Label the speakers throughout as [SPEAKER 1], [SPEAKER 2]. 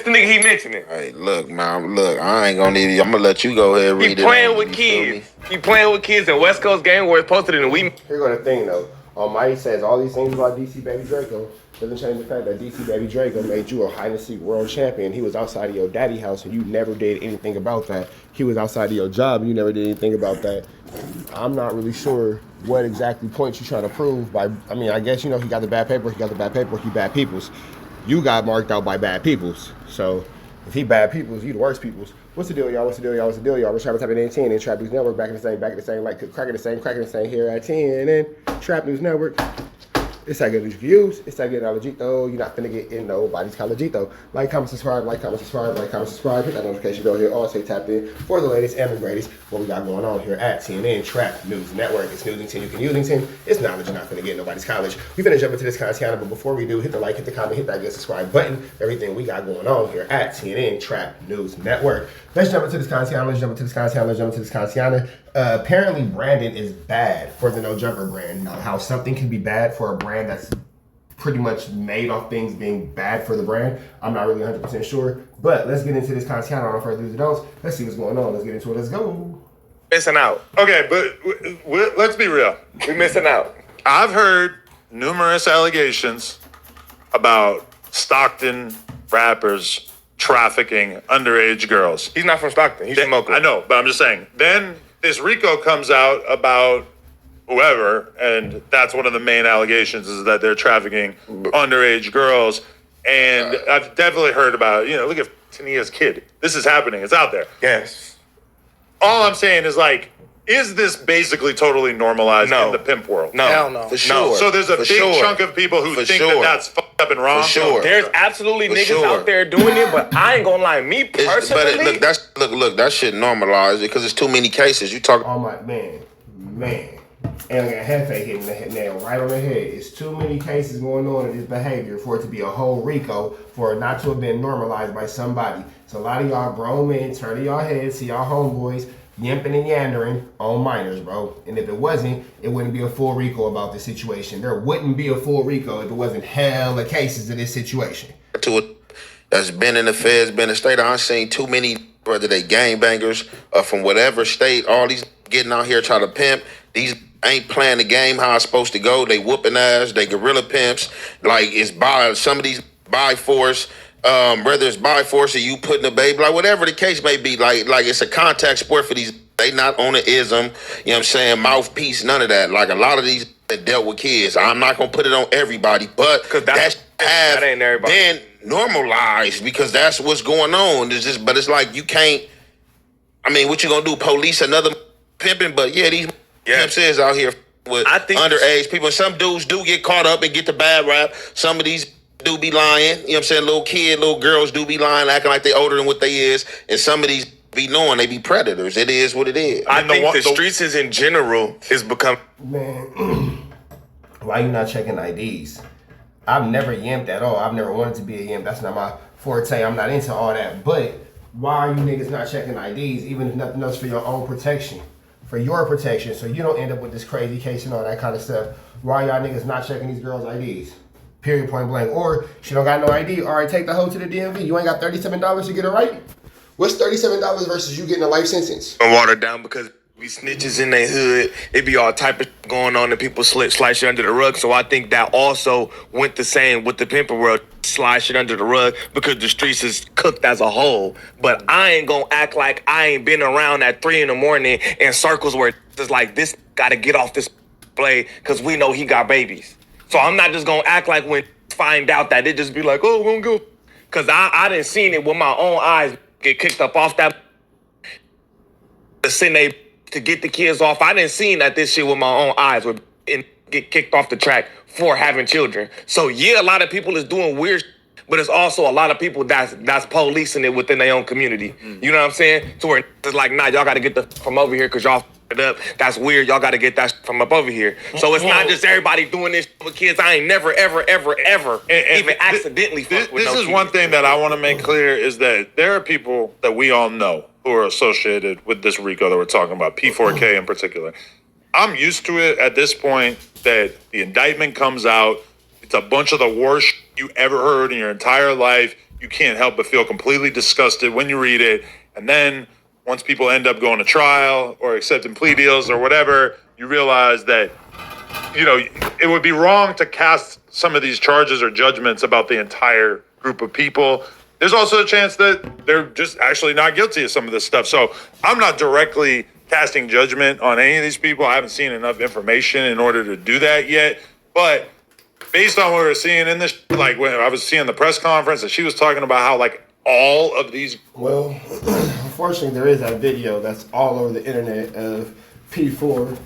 [SPEAKER 1] This the nigga he mentioning.
[SPEAKER 2] Hey, look, man. Look, I ain't gonna need you. I'm gonna let you go ahead and read it.
[SPEAKER 1] He playing with kids. He playing with kids, and West Coast Game Wars posted it, and we.
[SPEAKER 3] Here go the thing though. Almighty says all these things about DC Baby Draco doesn't change the fact that DC Baby Draco made you a hide and seek world champion. He was outside of your daddy house and you never did anything about that. He was outside of your job and you never did anything about that. I'm not really sure what exactly point you're trying to prove by. I mean, I guess you know he got the bad paper. He bad peoples. You got marked out by bad peoples. So if he bad peoples, you the worst peoples. What's the deal, y'all? We're trying to type it in 10 and Trap News Network back in the same, like cracking the same here at 10 and Trap News Network. It's that good that you can use. It's that good knowledge though. You're not finna get in nobody's college though. Like, comment, subscribe. Hit that notification bell here. All stay tapped in for the latest and the greatest. What we got going on here at TNN Trap News Network. It's Newsington. You can Usington. It's knowledge you're not finna get in nobody's college. We finna jump into this content, but before we do, hit the like, hit the comment, hit that good subscribe button. Everything we got going on here at TNN Trap News Network. Let's jump into this content. Apparently Brandon is bad for the No Jumper brand. Now, how something can be bad for a brand that's pretty much made off things being bad for the brand, I'm not really 100% sure. But let's get into this content. I don't know further ado. Let's see what's going on. Let's get into it. Let's go.
[SPEAKER 1] Missing out.
[SPEAKER 4] Okay, but let's be real.
[SPEAKER 1] We missing out.
[SPEAKER 4] I've heard numerous allegations about Stockton rappers trafficking underage girls.
[SPEAKER 1] He's not from Stockton. He's from Oakland.
[SPEAKER 4] I know, but I'm just saying. Then this Rico comes out about whoever, and that's one of the main allegations is that they're trafficking underage girls. And I've definitely heard about, look at Tania's kid. This is happening. It's out there.
[SPEAKER 1] Yes.
[SPEAKER 4] All I'm saying is is this basically totally normalized in the pimp world?
[SPEAKER 1] No.
[SPEAKER 5] Hell no.
[SPEAKER 2] For sure.
[SPEAKER 4] So there's a big chunk of people who think that that's fucked up and wrong.
[SPEAKER 2] For sure.
[SPEAKER 1] There's absolutely niggas out there doing it, but I ain't gonna lie. Me personally,
[SPEAKER 2] Look, that shit normalized because it's too many cases. You talk.
[SPEAKER 3] Oh my man. And I got Jefe hitting the nail right on the head. It's too many cases going on in this behavior for it to be a whole Rico, for it not to have been normalized by somebody. So a lot of y'all grown men turning y'all heads, see y'all homeboys yimping and yandering on minors, bro. And if it wasn't, it wouldn't be a full Rico about this situation. There wouldn't be a full Rico if it wasn't hella cases of this situation.
[SPEAKER 2] To it that's been in the feds, been in the state. I've seen too many, whether they gangbangers or from whatever state, all these getting out here trying to pimp. These ain't playing the game how it's supposed to go. They whooping ass, they gorilla pimps. Like it's by some of these by force. Whether it's by force or you putting a baby, like whatever the case may be, like it's a contact sport for these. They not on the ism, you know what I'm saying, mouthpiece, none of that. Like a lot of these that dealt with kids. I'm not gonna put it on everybody, but that
[SPEAKER 1] ain't everybody.
[SPEAKER 2] Been normalized because that's what's going on. It's just, but it's like you can't. I mean, what you gonna do? Police another pimping? But yeah, these pimps is out here with underage people. And some dudes do get caught up and get the bad rap. Some of these do be lying, you know what I'm saying? Little girls do be lying, acting like they older than what they is. And some of these be knowing they be predators. It is what it is.
[SPEAKER 1] I think the streets is in general is become.
[SPEAKER 3] Man, why you not checking IDs? I've never yimped at all. I've never wanted to be a yimp. That's not my forte. I'm not into all that. But why are you niggas not checking IDs, even if nothing else for your own protection? For your protection, so you don't end up with this crazy case and all that kind of stuff. Why y'all niggas not checking these girls' IDs? Period, point blank. Or she don't got no ID. All right, take the hoe to the DMV. You ain't got $37 to get it right? What's $37 versus you getting a life sentence?
[SPEAKER 1] Watered down because we snitches in their hood. It be all type of going on and people slide shit under the rug. So I think that also went the same with the pimping world. Slide shit under the rug because the streets is cooked as a whole. But I ain't gonna act like I ain't been around at 3 a.m. in circles where it's like this gotta get off this play because we know he got babies. So I'm not just gonna act like when find out that it just be like, oh, we don't go. Cause I didn't seen it with my own eyes get kicked up off that to get the kids off. I didn't seen that this shit with my own eyes would get kicked off the track for having children. So yeah, a lot of people is doing weird shit, but it's also a lot of people that's policing it within their own community. You know what I'm saying? To where it's like, nah, y'all gotta get the from over here because y'all it up. That's weird. Y'all gotta get that from up over here. So it's not just everybody doing this with kids. I ain't never, ever, ever, ever even accidentally fucked with no kids.
[SPEAKER 4] This is one thing that I want to make clear is that there are people that we all know who are associated with this Rico that we're talking about, P4K in particular. I'm used to it at this point that the indictment comes out. It's a bunch of the worst you ever heard in your entire life. you can't help but feel completely disgusted when you read it. And then once people end up going to trial or accepting plea deals or whatever, you realize that, it would be wrong to cast some of these charges or judgments about the entire group of people. There's also a chance that they're just actually not guilty of some of this stuff. So I'm not directly casting judgment on any of these people. I haven't seen enough information in order to do that yet. But based on what we were seeing in this, like when I was seeing the press conference and she was talking about how like all of these.
[SPEAKER 3] Well, unfortunately, there is that video that's all over the internet of P4,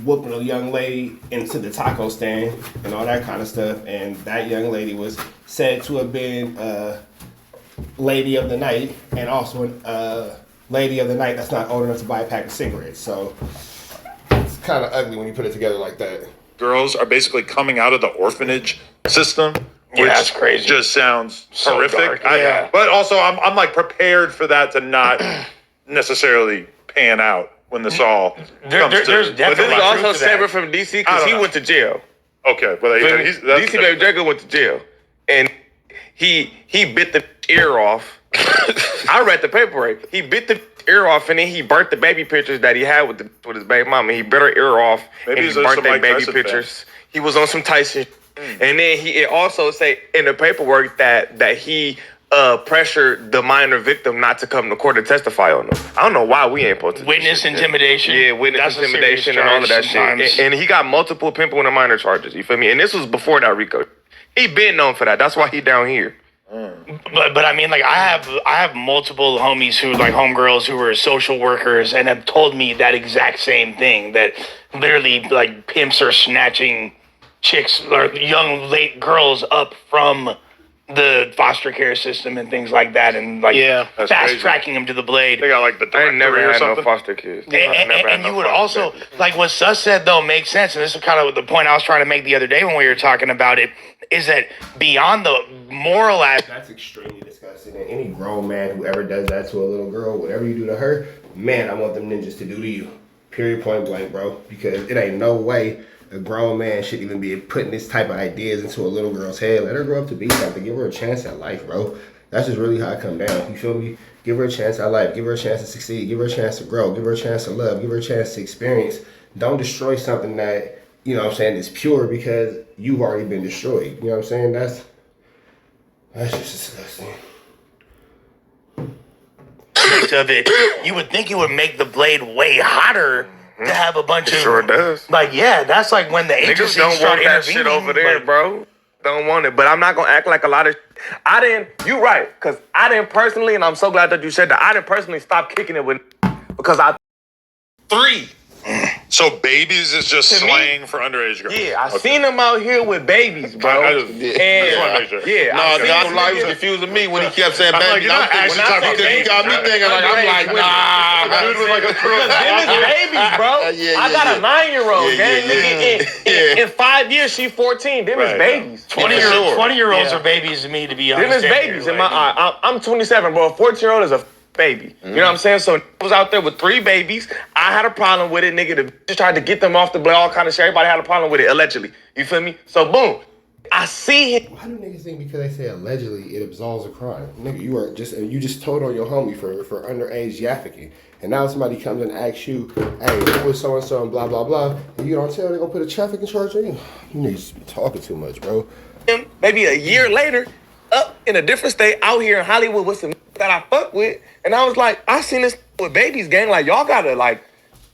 [SPEAKER 3] whooping a young lady into the taco stand and all that kind of stuff. And that young lady was said to have been lady of the night and also lady of the night that's not old enough to buy a pack of cigarettes. So it's kind of ugly when you put it together like that.
[SPEAKER 4] Girls are basically coming out of the orphanage system, which
[SPEAKER 5] that's crazy.
[SPEAKER 4] Just sounds horrific.
[SPEAKER 5] Dark. Yeah.
[SPEAKER 4] But also, I'm like prepared for that to not necessarily pan out when this all comes
[SPEAKER 5] there's
[SPEAKER 4] to.
[SPEAKER 5] definitely
[SPEAKER 1] But this is
[SPEAKER 5] truth
[SPEAKER 1] also
[SPEAKER 5] to that.
[SPEAKER 1] separate from DC because he
[SPEAKER 4] know.
[SPEAKER 1] went to jail.
[SPEAKER 4] Okay, well,
[SPEAKER 1] DC Baby Draco went to jail, and he bit the ear off. I read the paperwork. He bit the ear off, and then he burnt the baby pictures that he had with his baby mama. He bit her ear off,
[SPEAKER 4] Maybe
[SPEAKER 1] and
[SPEAKER 4] he's
[SPEAKER 1] he
[SPEAKER 4] on
[SPEAKER 1] burnt
[SPEAKER 4] some
[SPEAKER 1] their
[SPEAKER 4] Mike
[SPEAKER 1] baby
[SPEAKER 4] Tyson
[SPEAKER 1] pictures. He was on some Tyson, and then it also say in the paperwork that he pressured the minor victim not to come to court and testify on them. I don't know why we ain't supposed to.
[SPEAKER 5] Witness intimidation.
[SPEAKER 1] Yeah, witness
[SPEAKER 5] That's a serious
[SPEAKER 1] intimidation and all of that
[SPEAKER 5] charge
[SPEAKER 1] shit. And he got multiple pimping and minor charges. You feel me? And this was before that Rico. He been known for that. That's why he down here.
[SPEAKER 5] But I mean, like I have multiple homies who like homegirls who were social workers and have told me that exact same thing, that literally like pimps are snatching chicks or young late girls up from the foster care system and things like that, and like
[SPEAKER 4] That's
[SPEAKER 5] fast
[SPEAKER 4] crazy.
[SPEAKER 5] tracking them to the blade.
[SPEAKER 4] They got like the
[SPEAKER 1] I ain't never
[SPEAKER 4] directory or
[SPEAKER 1] had no
[SPEAKER 4] something.
[SPEAKER 1] foster kids.
[SPEAKER 5] And you would also, like what Sus said though, makes sense. And this is kind of the point I was trying to make the other day when we were talking about it, is that beyond the moral aspect,
[SPEAKER 3] That's extremely disgusting. And any grown man who ever does that to a little girl, whatever you do to her, man, I want them ninjas to do to you. Period, point blank, bro. Because it ain't no way a grown man should even be putting this type of ideas into a little girl's head. Let her grow up to be something. Give her a chance at life, bro. That's just really how I come down. You feel me? Give her a chance at life. Give her a chance to succeed. Give her a chance to grow. Give her a chance to love. Give her a chance to experience. Don't destroy something that, is pure because you've already been destroyed. You know what I'm saying? That's just disgusting.
[SPEAKER 5] of it, you would think it would make the blade way hotter to have a bunch of.
[SPEAKER 1] Sure does.
[SPEAKER 5] Like, yeah, that's like when the
[SPEAKER 1] Niggas
[SPEAKER 5] agencies
[SPEAKER 1] don't
[SPEAKER 5] start
[SPEAKER 1] want that shit
[SPEAKER 5] intervening,
[SPEAKER 1] over there,
[SPEAKER 5] like,
[SPEAKER 1] bro. Don't want it. But I'm not gonna act like a lot of. You right, because I didn't personally, and I'm so glad that you said that. I didn't personally stop kicking it with because I 3.
[SPEAKER 4] So babies is just
[SPEAKER 1] To me,
[SPEAKER 4] slang for underage girls.
[SPEAKER 1] Yeah, I seen them out here with babies, bro.
[SPEAKER 4] I just wanna make sure.
[SPEAKER 1] Yeah,
[SPEAKER 2] No,
[SPEAKER 1] I seen
[SPEAKER 2] that's
[SPEAKER 1] them
[SPEAKER 2] why he was
[SPEAKER 1] niggas-
[SPEAKER 2] confusing me when he kept saying
[SPEAKER 4] I'm like,
[SPEAKER 2] baby.
[SPEAKER 4] you're not actually
[SPEAKER 2] When I
[SPEAKER 4] talking
[SPEAKER 2] because he
[SPEAKER 4] baby.
[SPEAKER 2] got me thinking like I'm like, nah.
[SPEAKER 4] Dude was like a
[SPEAKER 1] Because them is babies, bro. I got a 9-year-old, gang. Nigga, in 5 years, she 14. Them is
[SPEAKER 4] Right.
[SPEAKER 1] babies.
[SPEAKER 5] 20-year-olds are babies to me, to be honest.
[SPEAKER 1] Them is babies in my eye. I'm 27, bro. A 14-year-old is a baby. You know what I'm saying? So I was out there with 3 babies. I had a problem with it, nigga. The just tried to get them off the blade, all kind of shit. Everybody had a problem with it, allegedly. You feel me? So boom. I see him.
[SPEAKER 3] Why do niggas think because they say allegedly it absolves a crime? Nigga, you just told on your homie for underage trafficking. And now somebody comes and asks you, hey, who was so-and-so and blah, blah, blah. And you don't tell they're gonna put a trafficking charge on you. You niggas be talking too much, bro.
[SPEAKER 1] Him maybe a year later, up in a different state, out here in Hollywood with some that I fuck with. And I was like, I seen this with babies, gang. Like, y'all gotta, like,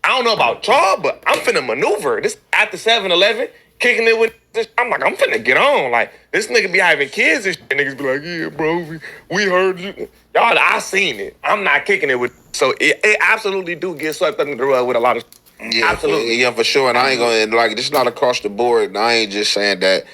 [SPEAKER 1] I don't know about y'all, but I'm finna maneuver. This at the 7-Eleven, kicking it with this. I'm like, I'm finna get on. Like, this nigga be having kids and shit. Niggas be like, yeah, bro, we heard you. Y'all, I seen it. I'm not kicking it with. So it absolutely do get swept under the rug with a lot of.
[SPEAKER 2] Yeah,
[SPEAKER 1] Absolutely.
[SPEAKER 2] yeah, for sure. And I ain't gonna like this is not across the board. And I ain't just saying that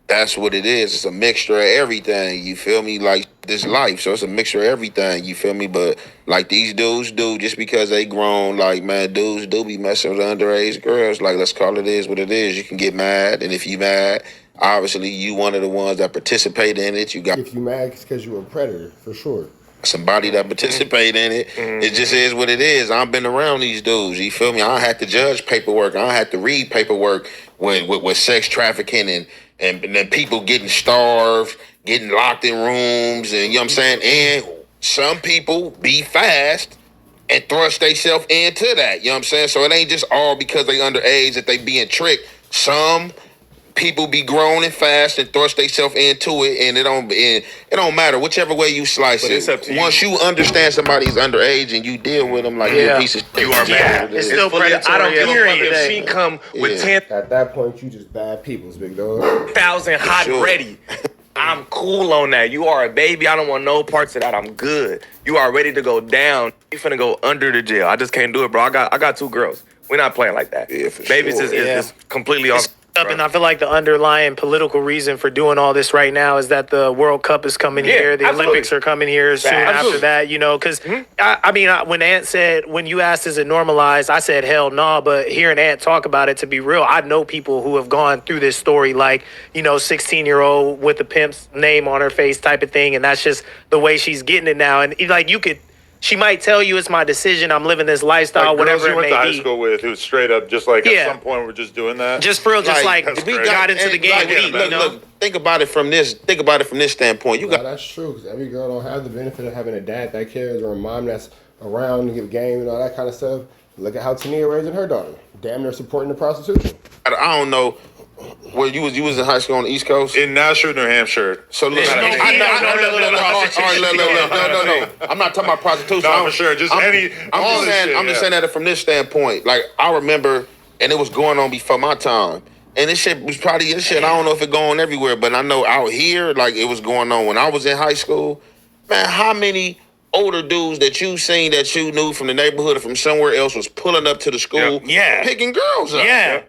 [SPEAKER 2] that's what it is. It's a mixture of everything. You feel me? Like this life. So it's a mixture of everything. You feel me? But like these dudes do just because they grown, like man, dudes do be messing with underage girls. Like let's call it is what it is. You can get mad, and if you mad, obviously you one of the ones that participate in it. You got
[SPEAKER 3] If you mad, it's because you a predator, for sure.
[SPEAKER 2] somebody that participate in it. It just is what it is. I've been around these dudes. You feel me? I had to judge paperwork. I had to read paperwork with sex trafficking and then people getting starved getting locked in rooms, and you know what I'm saying? And some people be fast and thrust themselves into that. You know what I'm saying? So it ain't just all because they underage that they being tricked. Some people be grown and fast and thrust themselves into it, and it don't matter whichever way you slice
[SPEAKER 1] But
[SPEAKER 2] it.
[SPEAKER 1] it's up to you.
[SPEAKER 2] Once you understand somebody's underage and you deal with them like you're a piece of shit,
[SPEAKER 1] You are bad.
[SPEAKER 5] It's still
[SPEAKER 1] fully-
[SPEAKER 5] predatory
[SPEAKER 1] I don't give a fuck
[SPEAKER 5] period.
[SPEAKER 1] if she come with
[SPEAKER 2] Yeah.
[SPEAKER 1] 10,000
[SPEAKER 3] At that point, you just bad people's big dog.
[SPEAKER 1] hot
[SPEAKER 2] sure.
[SPEAKER 1] ready. I'm cool on that. You are a baby. I don't want no parts of that. I'm good. You are ready to go down. You finna go under the jail. I just can't do it, bro. I got 2 girls. We're not playing like that.
[SPEAKER 2] Yeah, for
[SPEAKER 1] Babies
[SPEAKER 2] sure.
[SPEAKER 1] is completely off.
[SPEAKER 5] Up, and I feel like the underlying political reason for doing all this right now is that the World Cup is coming here, the
[SPEAKER 1] absolutely.
[SPEAKER 5] Olympics are coming here soon after
[SPEAKER 1] Absolutely.
[SPEAKER 5] that, you know, because I mean, when Ant said, when you asked, is it normalized? I said, hell no, but hearing Ant talk about it, to be real, I know people who have gone through this story, like, you know, 16-year-old with the pimp's name on her face type of thing, and that's just the way she's getting it now. And like, she might tell you it's my decision, I'm living this lifestyle,
[SPEAKER 4] Like girls
[SPEAKER 5] whatever
[SPEAKER 4] you
[SPEAKER 5] it
[SPEAKER 4] went to
[SPEAKER 5] may
[SPEAKER 4] high
[SPEAKER 5] be.
[SPEAKER 4] school with who straight up just like
[SPEAKER 5] Yeah.
[SPEAKER 4] at some point were just doing that.
[SPEAKER 5] Just for real, just like
[SPEAKER 4] that's
[SPEAKER 5] we
[SPEAKER 4] crazy.
[SPEAKER 5] got into the game weak, you know?
[SPEAKER 2] Look, think about it from this standpoint. You
[SPEAKER 3] Nah,
[SPEAKER 2] got
[SPEAKER 3] that's true, because every girl don't have the benefit of having a dad that cares or a mom that's around to give game and all that kind of stuff. Look at how Tania raising her daughter. Damn near supporting the prostitution.
[SPEAKER 2] I don't know where you was in high school on the East Coast.
[SPEAKER 4] In Nashua, New Hampshire.
[SPEAKER 2] So look,
[SPEAKER 5] No,
[SPEAKER 2] I'm not talking about prostitution.
[SPEAKER 4] No, for sure. Just
[SPEAKER 2] I'm
[SPEAKER 4] all
[SPEAKER 2] just
[SPEAKER 4] this
[SPEAKER 2] saying.
[SPEAKER 4] shit,
[SPEAKER 2] I'm just
[SPEAKER 4] yeah.
[SPEAKER 2] saying that from this standpoint. Like I remember, and it was going on before my time. And this shit was probably this shit. I don't know if it going everywhere, but I know out here, like it was going on when I was in high school. Man, how many older dudes that you seen that you knew from the neighborhood or from somewhere else was pulling up to the school,
[SPEAKER 5] Yeah.
[SPEAKER 2] picking girls up?
[SPEAKER 5] Yeah.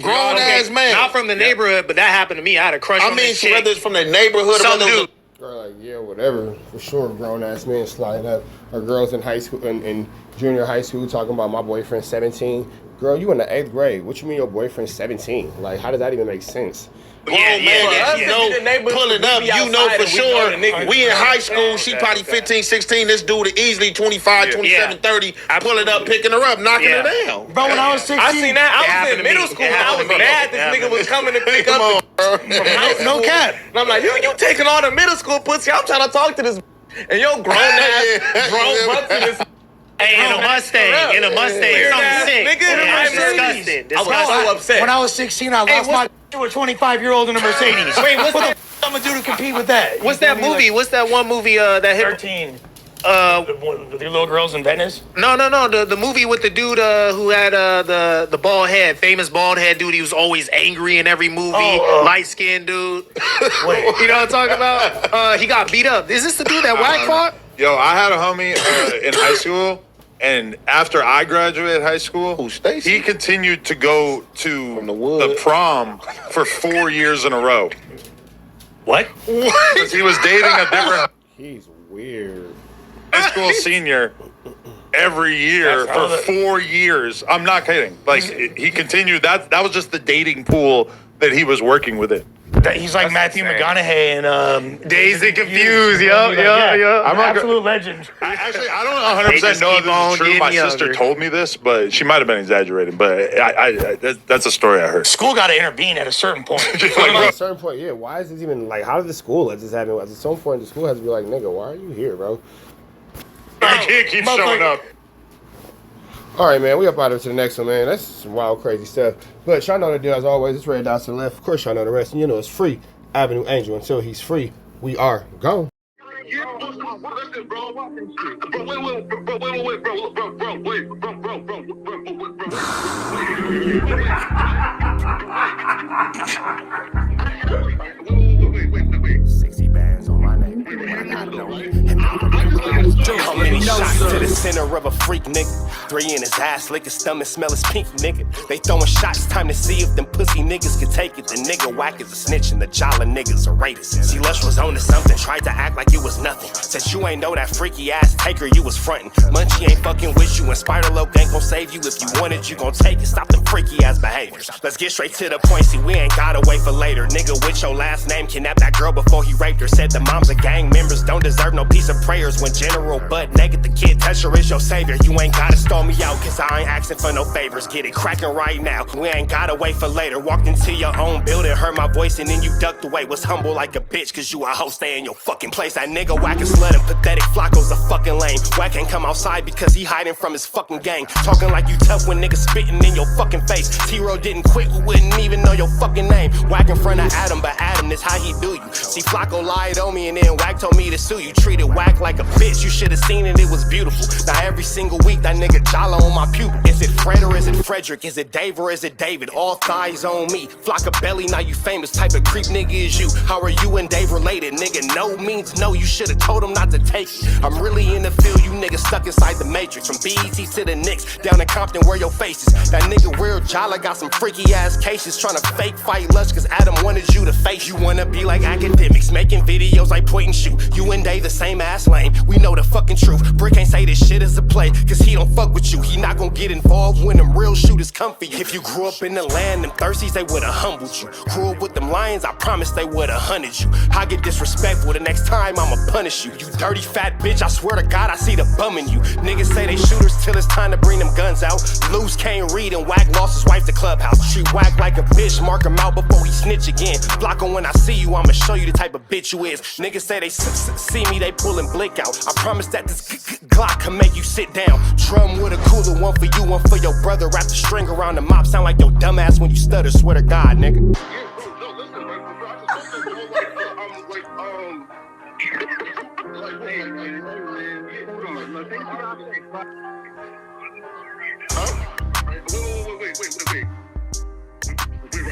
[SPEAKER 2] Grown ass man.
[SPEAKER 5] Not from the neighborhood, but that happened to me. I had a crush
[SPEAKER 2] I
[SPEAKER 5] on
[SPEAKER 2] mean,
[SPEAKER 5] this chick.
[SPEAKER 2] whether it's from the neighborhood or
[SPEAKER 5] Some
[SPEAKER 2] whether
[SPEAKER 5] dude.
[SPEAKER 3] Girl, like, yeah, whatever. For sure, grown-ass men sliding up. Or girls in high school, in junior high school, talking about my boyfriend 17. Girl, you in the 8th grade. What you mean your boyfriend's 17? Like, how does that even make sense?
[SPEAKER 2] grown man that
[SPEAKER 1] us,
[SPEAKER 2] you
[SPEAKER 1] it's
[SPEAKER 2] know
[SPEAKER 1] in the neighborhood,
[SPEAKER 2] pulling
[SPEAKER 1] we
[SPEAKER 2] up,
[SPEAKER 1] be
[SPEAKER 2] you know
[SPEAKER 1] outside
[SPEAKER 2] for
[SPEAKER 1] and we know
[SPEAKER 2] sure.
[SPEAKER 1] the nigga.
[SPEAKER 2] We in high school, she probably 15, 16. This dude is easily 25, 27, 30, pulling up, picking her up, knocking her down.
[SPEAKER 6] Bro, when I was 16,
[SPEAKER 1] I seen that. I was
[SPEAKER 5] happened
[SPEAKER 1] in
[SPEAKER 5] to
[SPEAKER 1] middle
[SPEAKER 5] me.
[SPEAKER 1] school
[SPEAKER 5] It
[SPEAKER 1] and I was
[SPEAKER 5] happened to me.
[SPEAKER 1] mad this
[SPEAKER 5] It
[SPEAKER 1] nigga
[SPEAKER 5] happened
[SPEAKER 1] was
[SPEAKER 5] to me.
[SPEAKER 1] coming to pick
[SPEAKER 2] Come
[SPEAKER 1] up
[SPEAKER 2] on, bro.
[SPEAKER 1] from high school.
[SPEAKER 6] no cap.
[SPEAKER 1] And I'm like, you taking all the middle school pussy. I'm trying to talk to this and your grown ass grown butts in this.
[SPEAKER 5] Hey, in a Mustang,
[SPEAKER 1] Weird
[SPEAKER 5] something
[SPEAKER 1] ass
[SPEAKER 5] sick.
[SPEAKER 1] nigga in a
[SPEAKER 5] Yeah,
[SPEAKER 1] Mercedes.
[SPEAKER 5] disgusting.
[SPEAKER 1] I was so upset.
[SPEAKER 6] When I was 16, I lost my to a 25-year-old in a Mercedes.
[SPEAKER 5] Wait, what's
[SPEAKER 6] what
[SPEAKER 5] that?
[SPEAKER 6] the I'm gonna do to compete with that?
[SPEAKER 5] What's that movie? What's that one movie that hit?
[SPEAKER 6] 13.
[SPEAKER 5] The little girls in Venice? No. The movie with the dude who had the bald head, famous bald head dude. He was always angry in every movie. Light skinned dude. Wait, you know what I'm talking about? He got beat up. Is this the dude that whack fought?
[SPEAKER 4] Yo, I had a homie in high school, and after I graduated high school,
[SPEAKER 2] Who, Stacy?
[SPEAKER 4] he continued to go to
[SPEAKER 2] From the wood.
[SPEAKER 4] the prom for 4 years in a row.
[SPEAKER 5] What?
[SPEAKER 4] Because he was dating a different
[SPEAKER 3] He's weird.
[SPEAKER 4] high school senior every year
[SPEAKER 5] That's how
[SPEAKER 4] for 4 years. I'm not kidding. Like, he continued. That was just the dating pool that he was working within.
[SPEAKER 6] He's like Matthew
[SPEAKER 1] insane.
[SPEAKER 6] McConaughey and
[SPEAKER 5] Dazed and Confused. Yo.
[SPEAKER 6] I'm
[SPEAKER 4] not
[SPEAKER 6] absolute legend.
[SPEAKER 4] Actually, I don't
[SPEAKER 5] They
[SPEAKER 4] 100%
[SPEAKER 5] just
[SPEAKER 4] know
[SPEAKER 5] keep
[SPEAKER 4] if
[SPEAKER 5] on
[SPEAKER 4] this is true.
[SPEAKER 5] getting
[SPEAKER 4] My sister
[SPEAKER 5] younger.
[SPEAKER 4] told me this, but she might have been exaggerating. But that's a story I heard.
[SPEAKER 6] School got to intervene at a certain point.
[SPEAKER 3] At a certain point, yeah, why is this even, like, how did the school let this happen? At some point, the school has to be like, nigga, why are you here, bro?
[SPEAKER 4] The kid keeps showing up.
[SPEAKER 3] All right, man, we up out of to the next one, man. That's some wild, crazy stuff. But y'all know the deal as always. It's red dots to the left. Of course, y'all know the rest. And you know it's free. Avenue Angel. Until he's free, we are gone.
[SPEAKER 7] How many shots to the center of a freak nigga? 3 in his ass, lick his stomach, smell his pink nigga. They throwing shots, time to see if them pussy niggas can take it. The nigga whack is a snitch and the jolly niggas are raiders. See, Lush was on to something, tried to act like it was nothing. Said you ain't know that freaky ass taker you was frontin'. Munchie ain't fucking with you, and Spider-Loc ain't gon' save you. If you want it, you gon' take it. Stop the freaky ass behaviors. Let's get straight to the point, see we ain't gotta wait for later. Nigga with your last name kidnapped that girl before he raped her. Said the moms of gang members don't deserve no piece of prayers. When General butt naked, the kid toucher is your savior. You ain't gotta stall me out, cause I ain't asking for no favors. Get it crackin' right now, we ain't gotta wait for later. Walked into your own building, heard my voice, and then you ducked away. Was humble like a bitch, cause you a hoe, stay in your fucking place. That nigga whack and slut and pathetic Flacco's a fucking lame. Whack ain't come outside because he hiding from his fucking gang. Talking like you tough when niggas spitting in your fucking face. T-Row didn't quit, we wouldn't even know your fucking name. Whack in front of Adam, but Adam is how he do you. See, Flacco lied on me and then Whack told me to sue you. Treated Whack like a bitch, you should've seen it, it was beautiful. Now every single week that nigga jala on my pupil. Is it Fred or is it Frederick? Is it Dave or is it David? All thighs on me. Flocka belly, now you famous. Type of creep nigga is you. How are you and Dave related? Nigga, no means no, you should've told him not to take it. I'm really in the field, you niggas stuck inside the matrix. From BET to the Knicks, down in Compton where your face is. That nigga real Jala got some freaky ass cases. Tryna fake fight Lush cause Adam wanted you to face. You wanna be like academics, making videos like point and shoot. You and Dave the same ass lame, we know the fucking truth. Brick ain't say this shit is a play, cause he don't fuck with you. He not gon' get involved when them real shooters come for you. If you grew up in the land, them thirsties, they would've humbled you. Grew up with them lions, I promise they would've hunted you. I get disrespectful, the next time I'ma punish you. You dirty fat bitch, I swear to God I see the bum in you. Niggas say they shooters till it's time to bring them guns out. Loose can't read and Whack lost his wife to Clubhouse. Treat Whack like a bitch, mark him out before he snitch again. Flocka, when I see you, I'ma show you the type of bitch you is. Niggas say they see me, they pullin' blick out. I promise that this Glock can make you sit down. Drum with a cooler, one for you, one for your brother. Wrap the string around the mop, sound like your dumbass when you stutter. Swear to God, nigga.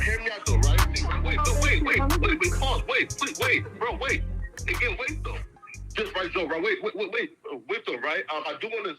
[SPEAKER 8] Hear me out though, right? Wait, again, wait though. Just right though, right? Wait though, right? I do want to